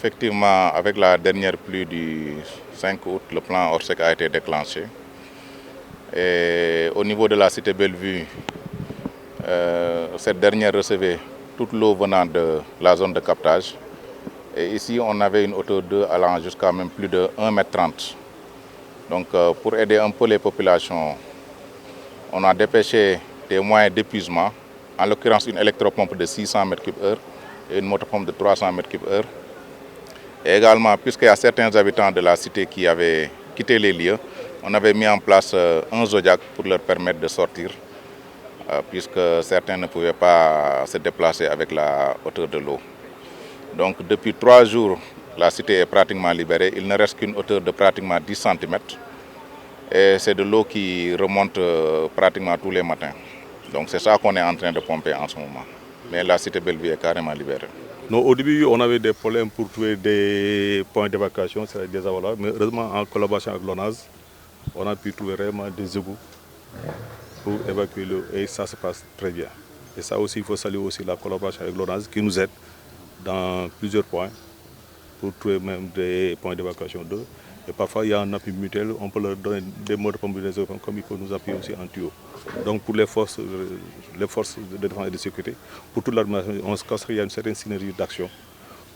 Effectivement, avec la dernière pluie du 5 août, le plan Orsec a été déclenché. Et au niveau de la cité Bellevue, cette dernière recevait toute l'eau venant de la zone de captage. Et ici, on avait une hauteur d'eau allant jusqu'à même plus de 1,30 m. Donc, pour aider un peu les populations, on a dépêché des moyens d'épuisement, en l'occurrence une électropompe de 600 m3 et une motopompe de 300 m3. Et également, puisqu'il y a certains habitants de la cité qui avaient quitté les lieux, on avait mis en place un zodiac pour leur permettre de sortir, puisque certains ne pouvaient pas se déplacer avec la hauteur de l'eau. Donc depuis 3 jours, la cité est pratiquement libérée. Il ne reste qu'une hauteur de pratiquement 10 cm. Et c'est de l'eau qui remonte pratiquement tous les matins. Donc c'est ça qu'on est en train de pomper en ce moment. Mais la cité Bellevue est carrément libérée. Non, au début, on avait des problèmes pour trouver des points d'évacuation, c'est des avalages. Mais heureusement, en collaboration avec l'ONAS, on a pu trouver vraiment des égouts pour évacuer l'eau. Et ça se passe très bien. Et ça aussi, il faut saluer aussi la collaboration avec l'ONAS qui nous aide dans plusieurs points pour trouver même des points d'évacuation d'eau. Et parfois, il y a un appui mutuel, on peut leur donner des mots de pompe comme il faut nous appuyer aussi en tuyau. Donc pour les forces de défense et de sécurité, pour toute l'administration, on se constate qu'il y a une certaine synergie d'action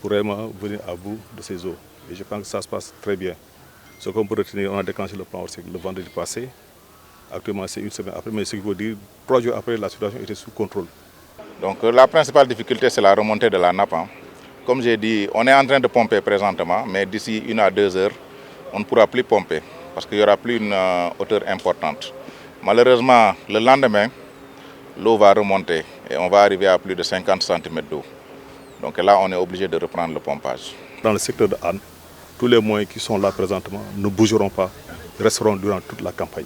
pour vraiment venir à bout de ces eaux. Et je pense que ça se passe très bien. Ce qu'on peut retenir, on a déclenché le plan Orsec le vendredi passé. Actuellement, c'est une semaine après, mais ce qu'il faut dire, 3 jours après, la situation était sous contrôle. Donc la principale difficulté, c'est la remontée de la nappe. Comme j'ai dit, on est en train de pomper présentement, mais d'ici 1 à 2 heures, on ne pourra plus pomper parce qu'il n'y aura plus une hauteur importante. Malheureusement, le lendemain, l'eau va remonter et on va arriver à plus de 50 cm d'eau. Donc là, on est obligé de reprendre le pompage. Dans le secteur de Anne, tous les moyens qui sont là présentement ne bougeront pas, resteront durant toute la campagne.